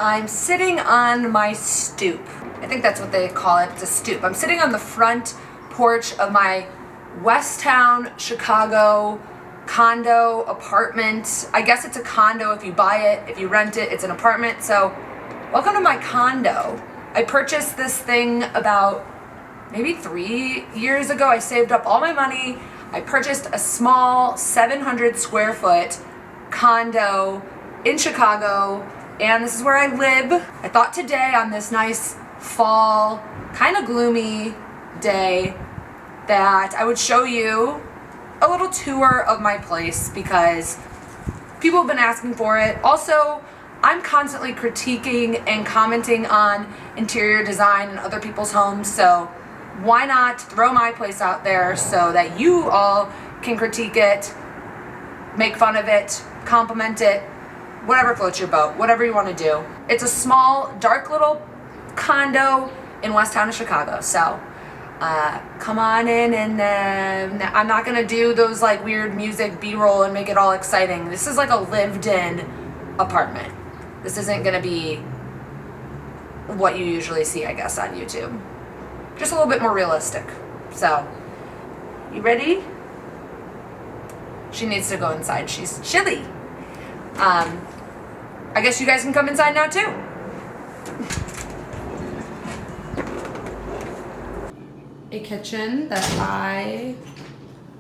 I'm sitting on my stoop. I think that's what they call it. It's a stoop. I'm sitting on the front porch of my West Town, Chicago condo apartment. I guess it's a condo if you buy it. If you rent it, it's an apartment. So welcome to my condo. I purchased this thing about maybe 3 years ago. I saved up all my money. I purchased a small 700 square foot condo in Chicago, and this is where I live. I thought today, on this nice fall, kind of gloomy day, that I would show you a little tour of my place because people have been asking for it. Also, I'm constantly critiquing and commenting on interior design in other people's homes, so why not throw my place out there so that you all can critique it, make fun of it, compliment it, whatever floats your boat, whatever you want to do. It's a small, dark little condo in West Town of Chicago, so come on in, and I'm not going to do those like weird music B-roll and make it all exciting. This is like a lived-in apartment. This isn't going to be what you usually see, I guess, on YouTube. Just a little bit more realistic. So, you ready? She needs to go inside. She's chilly. I guess you guys can come inside now too. A kitchen that I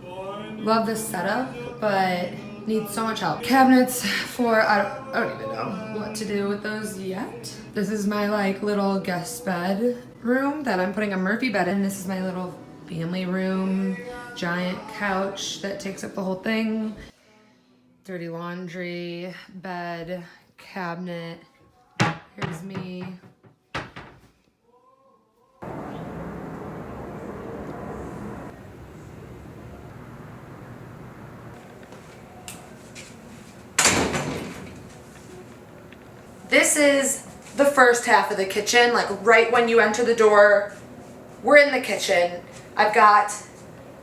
love this setup, but needs so much help. Cabinets for, I don't even know what to do with those yet. This is my like little guest bed room that I'm putting a Murphy bed in. This is my little family room, giant couch that takes up the whole thing. Dirty laundry, bed, cabinet. Here's me. This is the first half of the kitchen, like right when you enter the door, we're in the kitchen. I've got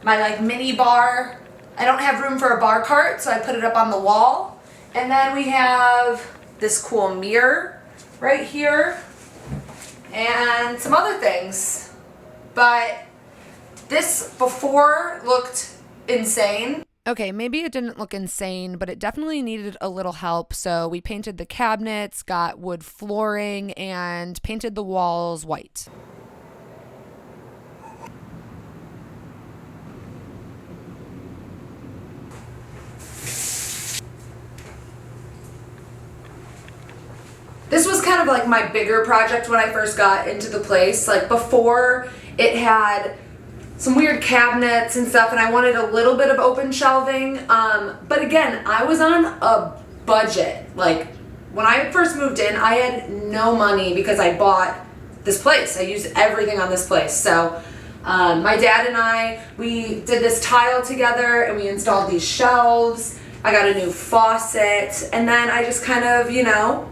my like mini bar. I don't have room for a bar cart, so I put it up on the wall. And then we have this cool mirror right here and some other things. But this before looked insane. Okay, maybe it didn't look insane, but it definitely needed a little help. So we painted the cabinets, got wood flooring, and painted the walls white. This was kind of like my bigger project when I first got into the place. Like before, it had some weird cabinets and stuff, and I wanted a little bit of open shelving. But again, I was on a budget. Like when I first moved in, I had no money because I bought this place. I used everything on this place. So my dad and I, we did this tile together and we installed these shelves. I got a new faucet, and then I just kind of, you know,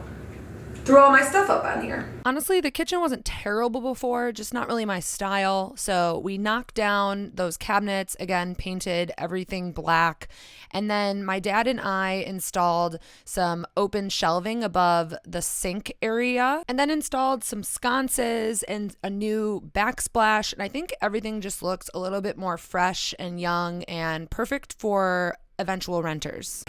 threw all my stuff up on here. Honestly, the kitchen wasn't terrible before, just not really my style. So we knocked down those cabinets, again, painted everything black. And then my dad and I installed some open shelving above the sink area, and then installed some sconces and a new backsplash. And I think everything just looks a little bit more fresh and young and perfect for eventual renters.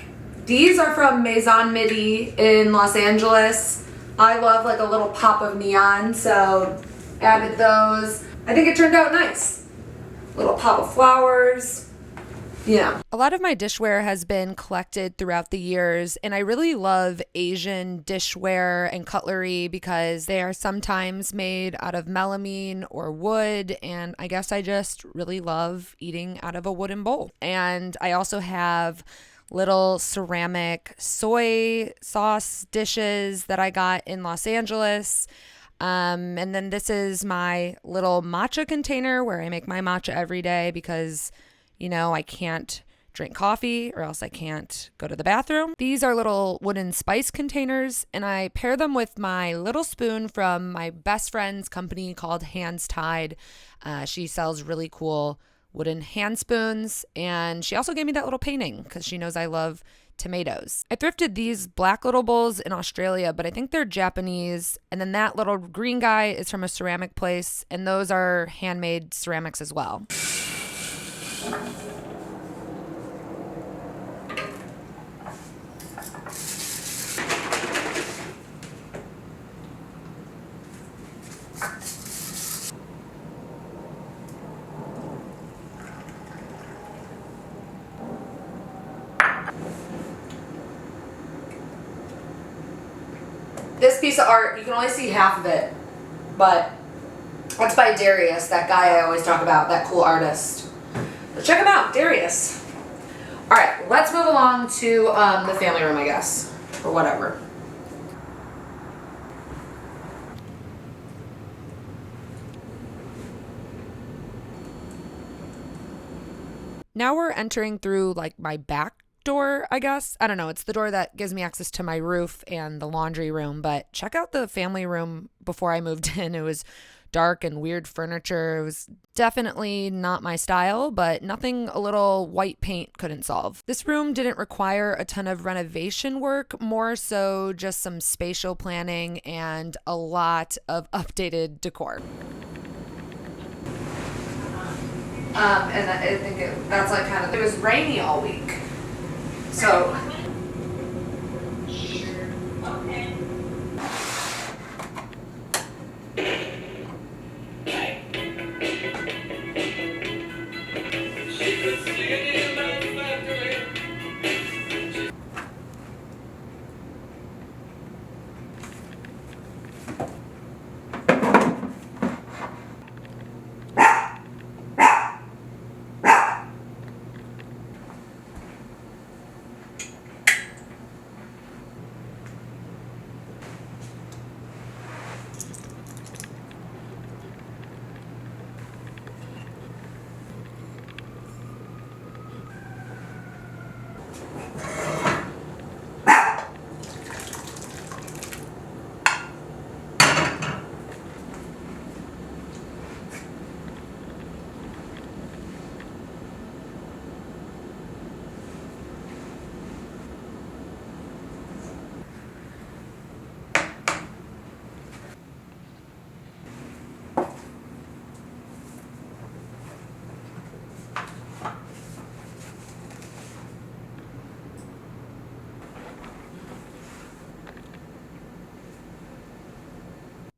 These are from Maison Midi in Los Angeles. I love like a little pop of neon, so added those. I think it turned out nice. Little pop of flowers. Yeah. A lot of my dishware has been collected throughout the years, and I really love Asian dishware and cutlery because they are sometimes made out of melamine or wood, and I guess I just really love eating out of a wooden bowl. And I also have little ceramic soy sauce dishes that I got in Los Angeles. And then this is my little matcha container where I make my matcha every day because, you know, I can't drink coffee or else I can't go to the bathroom. These are little wooden spice containers, and I pair them with my little spoon from my best friend's company called Hands Tied. She sells really cool wooden hand spoons, and she also gave me that little painting because she knows I love tomatoes. I thrifted these black little bowls in Australia, but I think they're Japanese. And then that little green guy is from a ceramic place, and those are handmade ceramics as well. This piece of art, you can only see half of it, but that's by Darius, that guy I always talk about, that cool artist. So check him out, Darius. All right, let's move along to the family room, I guess, or whatever. Now we're entering through like my back door, I guess. I don't know. It's the door that gives me access to my roof and the laundry room. But check out the family room before I moved in. It was dark and weird furniture. It was definitely not my style, but nothing a little white paint couldn't solve. This room didn't require a ton of renovation work, more so just some spatial planning and a lot of updated decor. And I think that's like kind of, it was rainy all week. So. Okay.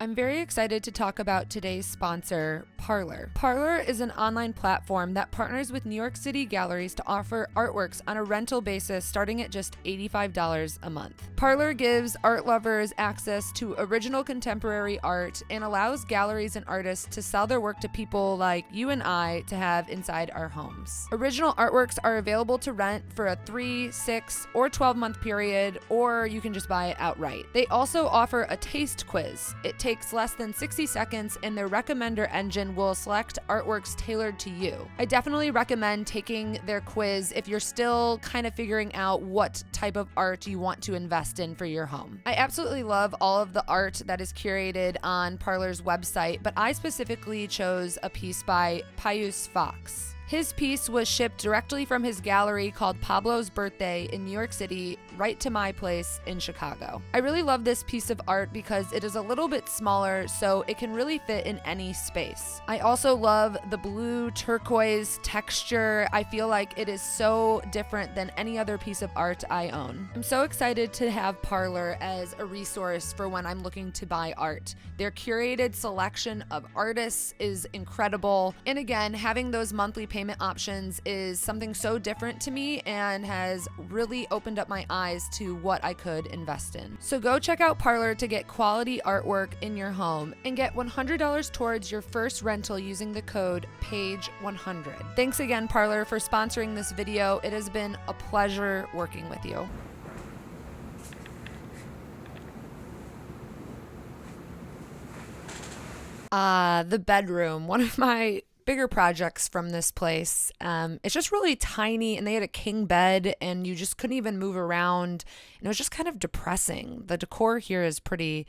I'm very excited to talk about today's sponsor, Parlor. Parlor is an online platform that partners with New York City galleries to offer artworks on a rental basis starting at just $85 a month. Parlor gives art lovers access to original contemporary art and allows galleries and artists to sell their work to people like you and I to have inside our homes. Original artworks are available to rent for a 3, 6, or 12-month period, or you can just buy it outright. They also offer a taste quiz. It takes less than 60 seconds and their recommender engine will select artworks tailored to you. I definitely recommend taking their quiz if you're still kind of figuring out what type of art you want to invest in for your home. I absolutely love all of the art that is curated on Parlor's website, but I specifically chose a piece by Pius Fox. His piece was shipped directly from his gallery called Pablo's Birthday in New York City, right to my place in Chicago. I really love this piece of art because it is a little bit smaller, so it can really fit in any space. I also love the blue turquoise texture. I feel like it is so different than any other piece of art I own. I'm so excited to have Parlor as a resource for when I'm looking to buy art. Their curated selection of artists is incredible. And again, having those monthly payment options is something so different to me and has really opened up my eyes to what I could invest in. So go check out Parlor to get quality artwork in your home and get $100 towards your first rental using the code PAGE100. Thanks again, Parlor, for sponsoring this video. It has been a pleasure working with you. The bedroom, one of my bigger projects from this place. It's just really tiny, and they had a king bed and you just couldn't even move around, and it was just kind of depressing. The decor here is pretty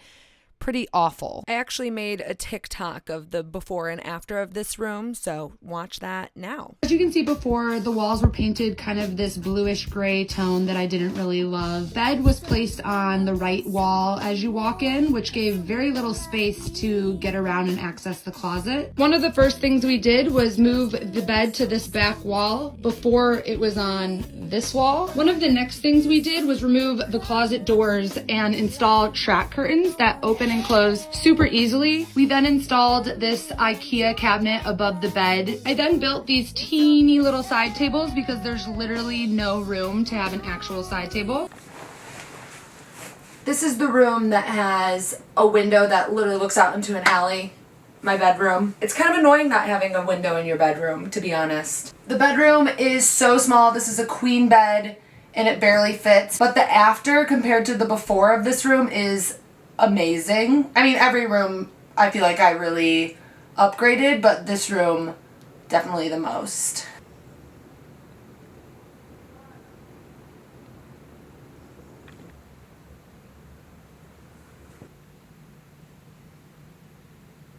pretty awful. I actually made a TikTok of the before and after of this room, so watch that now. As you can see before, the walls were painted kind of this bluish gray tone that I didn't really love. Bed was placed on the right wall as you walk in, which gave very little space to get around and access the closet. One of the first things we did was move the bed to this back wall before it was on this wall. One of the next things we did was remove the closet doors and install track curtains that open and close super easily. We then installed this IKEA cabinet above the bed. I then built these teeny little side tables because there's literally no room to have an actual side table. This is the room that has a window that literally looks out into an alley. My bedroom. It's kind of annoying not having a window in your bedroom, to be honest. The bedroom is so small. This is a queen bed and it barely fits. But the after compared to the before of this room is amazing. I mean, every room I feel like I really upgraded, but this room definitely the most.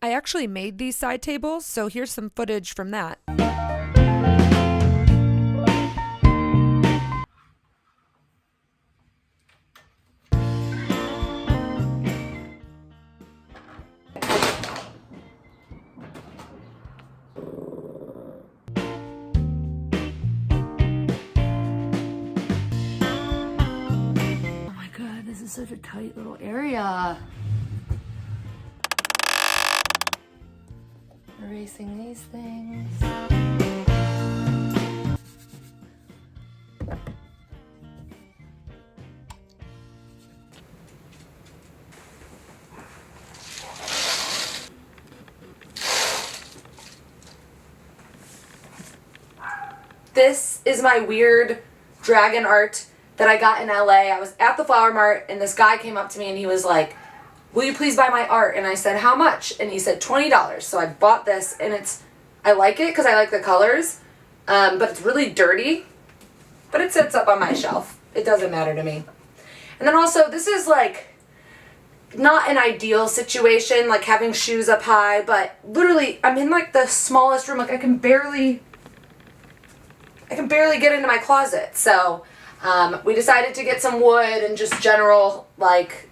I actually made these side tables, so here's some footage from that. Oh my god, this is such a tight little area. Erasing these things. This is my weird dragon art that I got in LA. I was at the flower mart and this guy came up to me and he was like, "Will you please buy my art?" And I said, "How much?" And he said, $20. So I bought this and I like it because I like the colors, but it's really dirty, but it sits up on my shelf. It doesn't matter to me. And then also, this is like not an ideal situation, like having shoes up high, but literally I'm in like the smallest room. Like I can barely get into my closet. So we decided to get some wood and just general like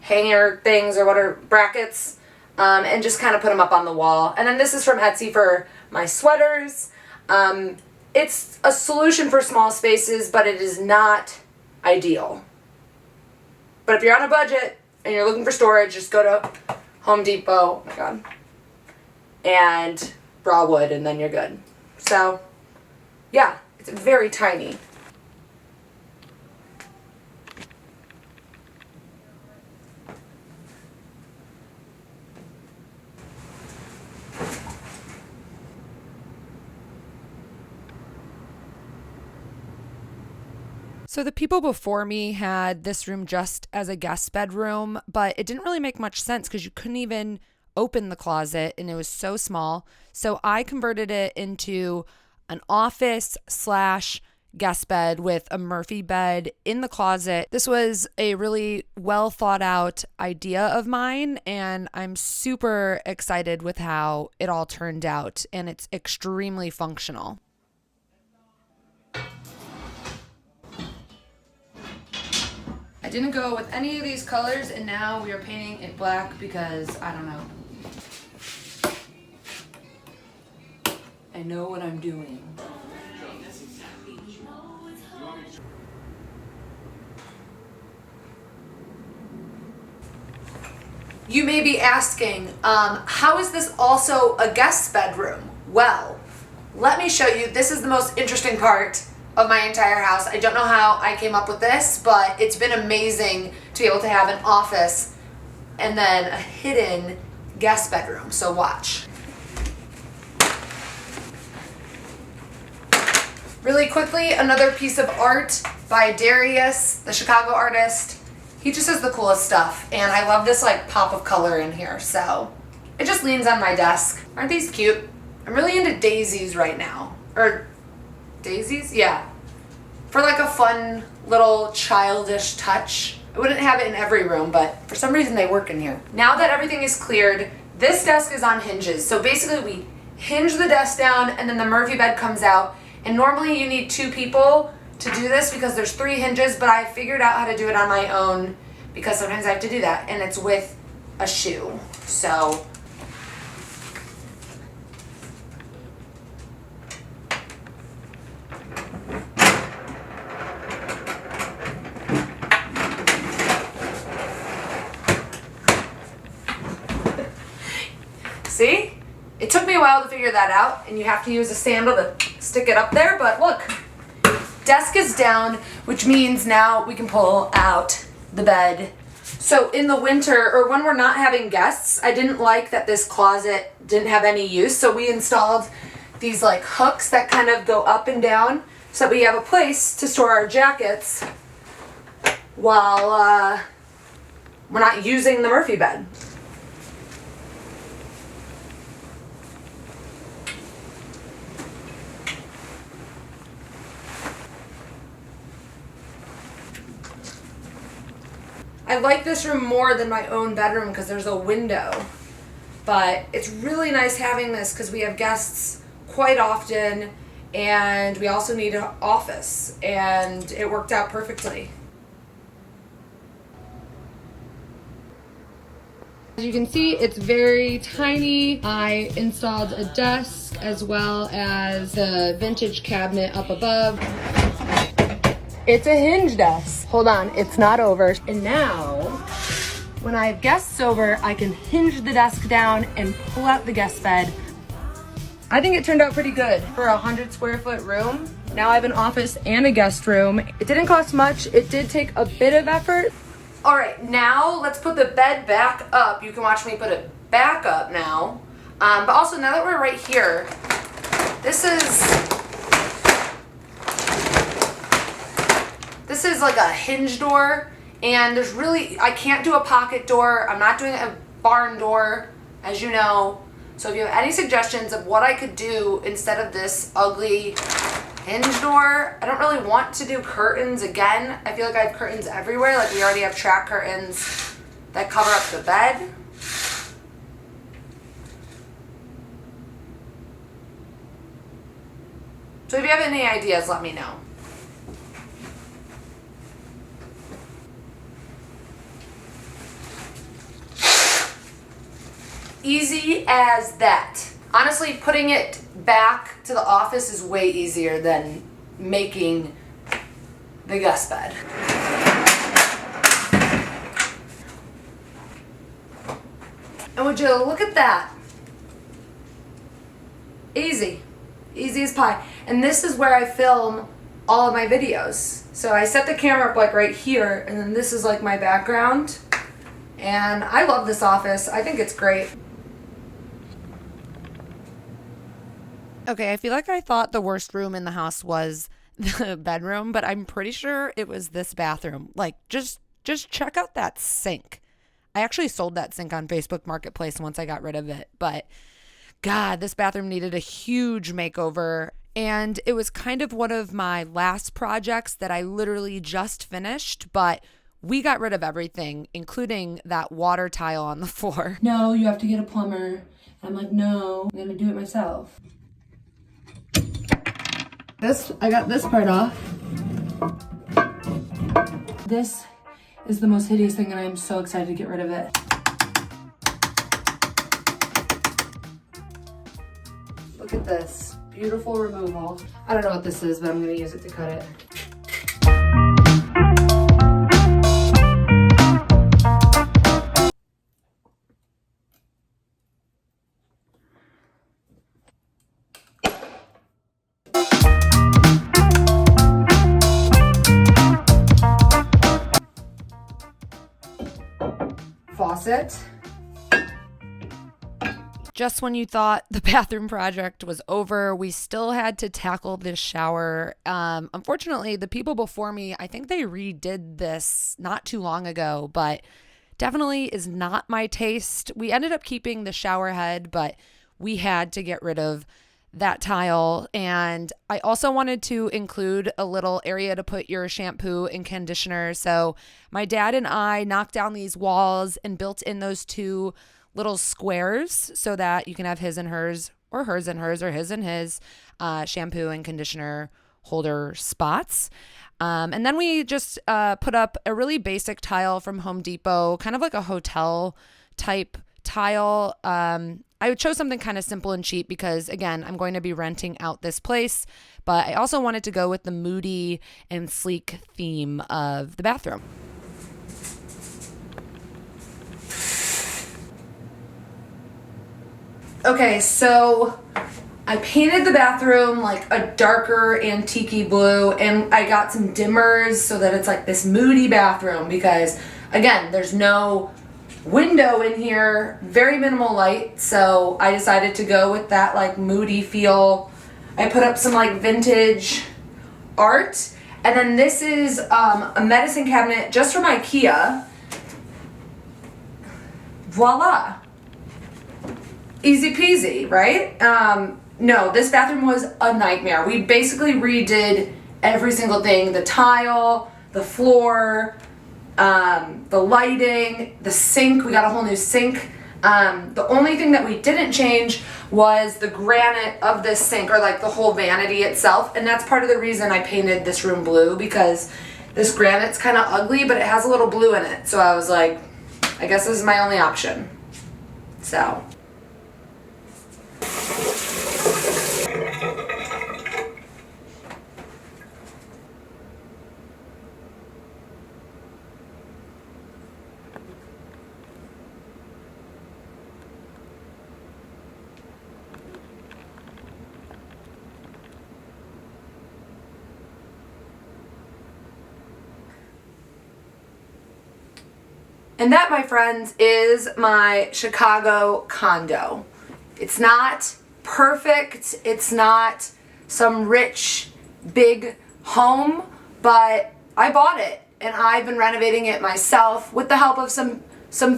hanger things or whatever, brackets, and just kind of put them up on the wall. And then this is from Etsy for my sweaters. It's a solution for small spaces, but it is not ideal. But if you're on a budget and you're looking for storage, just go to Home Depot, oh my god, and raw wood, and then you're good. So yeah, it's very tiny. So the people before me had this room just as a guest bedroom, but it didn't really make much sense because you couldn't even open the closet and it was so small. So I converted it into an office / guest bed with a Murphy bed in the closet. This was a really well thought out idea of mine, and I'm super excited with how it all turned out, and it's extremely functional. I didn't go with any of these colors, and now we are painting it black because I don't know. I know what I'm doing. You may be asking, how is this also a guest bedroom? Well, let me show you. This is the most interesting part of my entire house. I don't know how I came up with this, but it's been amazing to be able to have an office and then a hidden guest bedroom. So watch. Really quickly, another piece of art by Darius, the Chicago artist. He just has the coolest stuff, and I love this like pop of color in here, so it just leans on my desk. Aren't these cute? I'm really into daisies right now. Or daisies? Yeah. For like a fun little childish touch. I wouldn't have it in every room, but for some reason they work in here. Now that everything is cleared, this desk is on hinges. So basically we hinge the desk down and then the Murphy bed comes out. And normally you need 2 people to do this because there's 3 hinges, but I figured out how to do it on my own because sometimes I have to do that, and it's with a shoe. So see? It took me a while to figure that out, and you have to use a sandal to stick it up there, but look. Desk is down, which means now we can pull out the bed. So in the winter, or when we're not having guests, I didn't like that this closet didn't have any use, so we installed these like hooks that kind of go up and down so that we have a place to store our jackets while we're not using the Murphy bed. I like this room more than my own bedroom because there's a window, but it's really nice having this because we have guests quite often and we also need an office, and it worked out perfectly. As you can see, it's very tiny. I installed a desk as well as the vintage cabinet up above. It's a hinge desk. Hold on, it's not over. And now, when I have guests over, I can hinge the desk down and pull out the guest bed. I think it turned out pretty good for a 100 square foot room. Now I have an office and a guest room. It didn't cost much. It did take a bit of effort. All right, now let's put the bed back up. You can watch me put it back up now. But also, now that we're right here, this is like a hinge door, and I can't do a pocket door. I'm not doing a barn door, as you know. So if you have any suggestions of what I could do instead of this ugly hinge door, I don't really want to do curtains again. I feel like I have curtains everywhere. Like we already have track curtains that cover up the bed. So if you have any ideas, let me know. Easy as that. Honestly, putting it back to the office is way easier than making the guest bed. And would you look at that? Easy. Easy as pie. And this is where I film all of my videos. So I set the camera up like right here, and then this is like my background. And I love this office. I think it's great. Okay, I feel like I thought the worst room in the house was the bedroom, but I'm pretty sure it was this bathroom. Like, just check out that sink. I actually sold that sink on Facebook Marketplace once I got rid of it, but God, this bathroom needed a huge makeover, and it was kind of one of my last projects that I literally just finished, but we got rid of everything, including that water tile on the floor. No, you have to get a plumber. I'm like, no, I'm gonna do it myself. I got this part off. This is the most hideous thing, and I am so excited to get rid of it. Look at this, beautiful removal. I don't know what this is, but I'm gonna use it to cut it. Faucet. Just when you thought the bathroom project was over, we still had to tackle this shower. Unfortunately, the people before me, I think they redid this not too long ago, but definitely is not my taste. We ended up keeping the shower head, but we had to get rid of that tile. And I also wanted to include a little area to put your shampoo and conditioner. So my dad and I knocked down these walls and built in those two little squares so that you can have his and hers, or hers and hers, or his and his shampoo and conditioner holder spots. And then we just put up a really basic tile from Home Depot, kind of like a hotel type tile. I chose something kind of simple and cheap because, again, I'm going to be renting out this place, but I also wanted to go with the moody and sleek theme of the bathroom. Okay, so I painted the bathroom like a darker antique blue, and I got some dimmers so that it's like this moody bathroom because, again, there's no window in here, very minimal light, so I decided to go with that like moody feel. I put up some like vintage art, and then this is a medicine cabinet just from IKEA. Voila. Easy peasy, right? No, this bathroom was a nightmare. We basically redid every single thing. The tile, the floor, the lighting, the sink. We got a whole new sink. The only thing that we didn't change was the granite of this sink, or like the whole vanity itself. And that's part of the reason I painted this room blue, because this granite's kind of ugly, but it has a little blue in it. So I was like, I guess this is my only option. So. And that, my friends, is my Chicago condo. It's not perfect. It's not some rich, big home, but I bought it and I've been renovating it myself with the help of some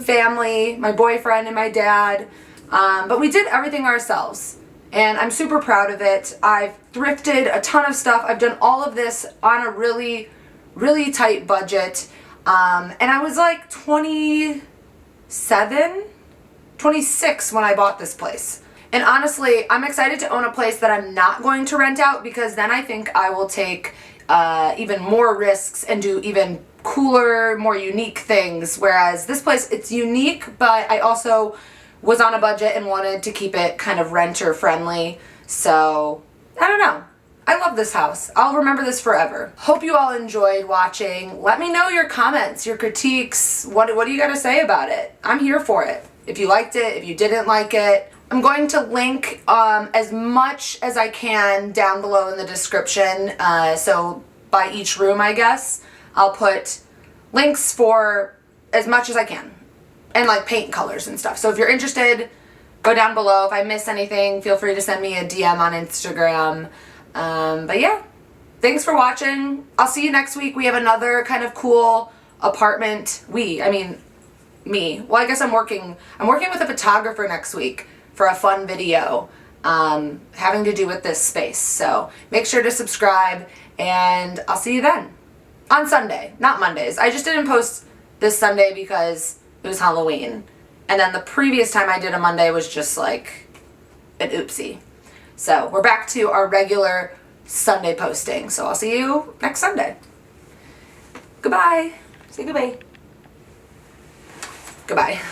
family, my boyfriend and my dad. But we did everything ourselves and I'm super proud of it. I've thrifted a ton of stuff. I've done all of this on a really, really tight budget. And I was like 26 when I bought this place. And honestly, I'm excited to own a place that I'm not going to rent out, because then I think I will take even more risks and do even cooler, more unique things. Whereas this place, it's unique, but I also was on a budget and wanted to keep it kind of renter friendly. So, I don't know. I love this house. I'll remember this forever. Hope you all enjoyed watching. Let me know your comments, your critiques. What do you got to say about it? I'm here for it. If you liked it, if you didn't like it. I'm going to link as much as I can down below in the description. So by each room, I guess, I'll put links for as much as I can. And like paint colors and stuff. So if you're interested, go down below. If I miss anything, feel free to send me a DM on Instagram. But yeah, thanks for watching. I'll see you next week. We have another kind of cool apartment. Me. Well, I guess I'm working with a photographer next week for a fun video, having to do with this space. So make sure to subscribe and I'll see you then. On Sunday, not Mondays. I just didn't post this Sunday because it was Halloween. And then the previous time I did a Monday was just like an oopsie. So we're back to our regular Sunday posting. So I'll see you next Sunday. Goodbye. Say goodbye. Goodbye.